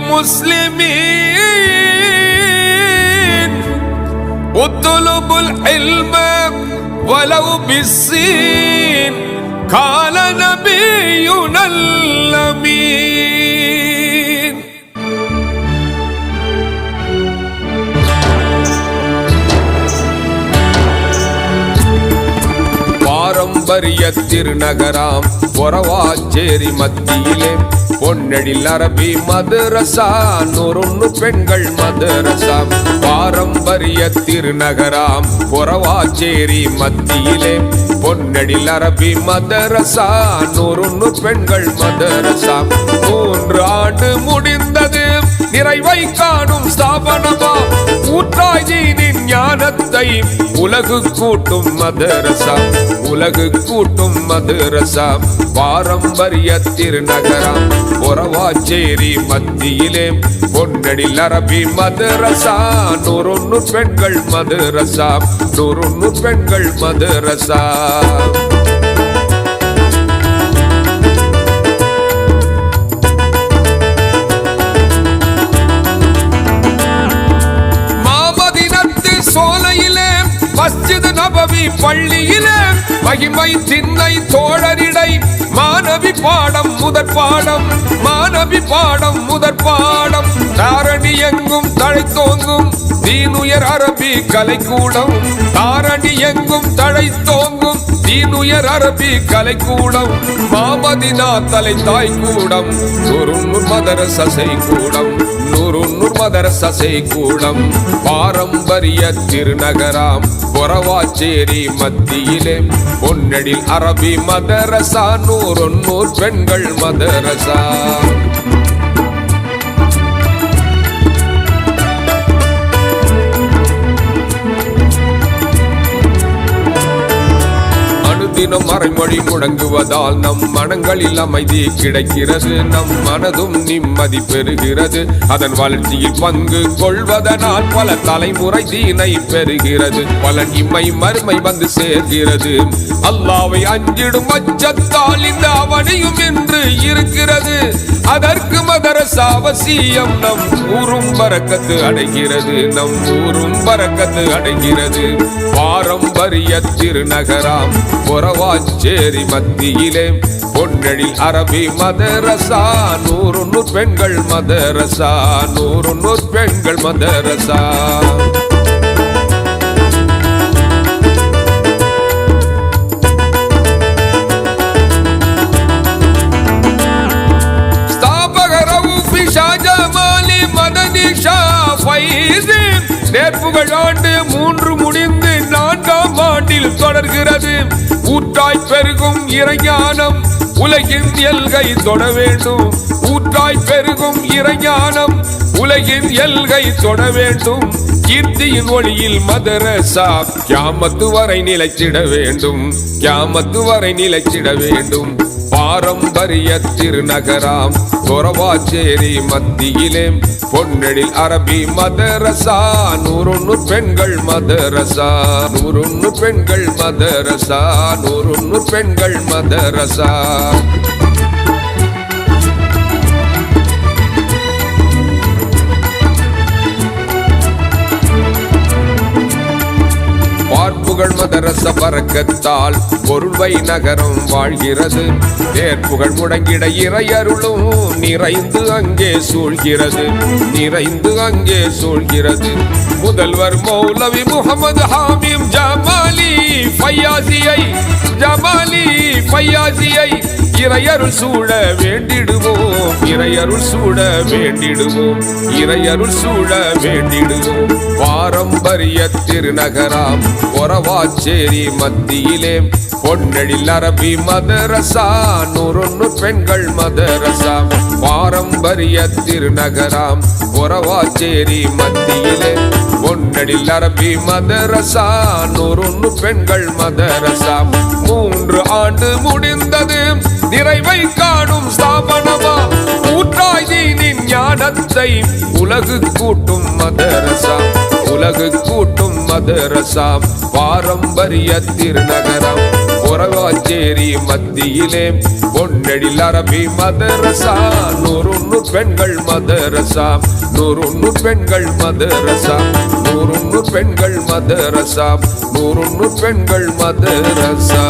المسلمين اطلبوا العلم ولو بالسين قال نبينا الأمين. பாரம்பரிய திருநகராம் பொறவாச்சேரி மத்தியிலே பொன்னெழில் அரபி மதரசா 101 பெண்கள் மதரசா. பாரம்பரிய திருநகராம் பொறவாச்சேரி மத்தியிலே பொன்னெழில் அரபி மதரசா 101 பெண்கள் மதரசா. 3 ஆண்டு முடிந்தது நிறைவை காணும் ஸ்தாபனமா. ஊற்றாய் தீனின் ஞானத்தை உலகு கூட்டும் மதரசா, உலகு கூட்டும் மதரசா. பாரம்பரிய திருநகராம் பொறவாச்சேரி மத்தியிலே பொன்னெழில் அரபி மதரசா 101 பெண்கள் மதரசா, 101 பெண்கள் மதரசா. சோலையிலே மஸ்ஜித் நபவி பள்ளியிலே மகிமை சின்னை தோழரிடை மாணவி பாடம் முதற் பாடம், மாணவி பாடம் முதற் பாடம். தாரணி எங்கும் தழைத்தோங்கும் தீனுயர் அரபி கலைக்கூடம், தாரணி எங்கும் தழைத்தோங்கும் தீனுயர் அரபி கலைக்கூடம். மாமதினா தலை தாய் கூடம் 101 மதரசை கூடம், 101 மதரசை கூடம். பாரம்பரிய திருநகராம் பொறவாச்சேரி மத்தியிலே பொன்னெழில் அரபி மதரசா 101 பெண்கள் மதரசா. தினம் மறைமொழி முழங்குவதால் நம் மனங்களில் அமைதி கிடைக்கிறது, நம் மனதும் நிம்மதி பெறுகிறது. அதன் வளர்ச்சியில் பங்கு கொள்வதனால் பல தலைமுறை தீனை பெறுகிறது. பல இம்மை மறுமை வந்து சேர்கிறது. அல்லாவை அஞ்சிடும் அச்சத்தால் இந்த அவனியும் என்று இருக்கிறது. அதற்கு மதரசா அவசியம். நம் ஊரும் பரக்கத்து அடைகிறது, நம் ஊரும் பரக்கத்து அடைகிறது. பாரம்பரிய திருநகராம் பொறவாச்சேரி மத்தியிலே பொன்னெழில் அரபி மதரசா 101 பெண்கள் மதரசா, 101 பெண்கள் மதரசா. நேர்ப்புகள் ஆண்டு 3 முடிந்து 4ஆம் ஆண்டில் தொடர்கிறது. ஊற்றாய் பெருகும் இறைஞானம் உலகின் எல்கை தொட வேண்டும், ஊற்றாய் பெருகும் இறைஞானம் உலகின் எல்கை தொட வேண்டும். கீர்த்தியின் ஒளியில் மதரசா கியாமத்து வரை நிலைச்சிட வேண்டும், கியாமத்து வரை நிலைச்சிட வேண்டும். பாரம்பரிய திருநகராம் பொறவாச்சேரி மத்தியிலே பொன்னெழில் அரபி மதரசா 101 பெண்கள் மதரசா, 101 பெண்கள் மதரசா, 101 பெண்கள் மதரசா. பார்ப்புகள் மதரச பறக்கத்தால் பொருள்வை நகரம் வாழ்கிறது. நேர்ப்புகள் முடங்கிட இறையருளும் நிறைந்து அங்கே சூழ்கிறது, நிறைந்து அங்கே சூழ்கிறது. முதல்வர் மௌலவி முகமது ஹாமிம் ஜமாலி ஃபையாசியை, ஜமாலி ஃபையாசியை இறையருள் சூழ வேண்டிடுவோம், இறையருள் சூழ வேண்டிடுவோம், இறையருள் சூழ வேண்டிடுவோம். பாரம்பரிய திருநகராம் பொறவாச்சேரி மத்தியிலே பொன்னெழில் அரபி மதரசா 101 பெண்கள் மதரசா. பாரம்பரிய திருநகராம் பொறவாச்சேரி மத்தியிலே பொன்னெழில் அரபி மதரசா 101 பெண்கள் மதரசா. 3 ஆண்டு முடிந்தது நிறைவை காணும் ஸ்தாபனமா. ஊற்றாய் தீனின் ஞானத்தை உலகு கூட்டும் மதரசா, உலகு கூட்டும் மதரசா. பாரம்பரிய திருநகரம் பொறவா மஞ்சேரி மத்தியிலே பொன்னெழில் அரபி மதரசா, 100 பெண்கள் மதரசா, 100 பெண்கள் மதரசா, 100 பெண்கள் மதரசா, 100 பெண்கள் மதரசா.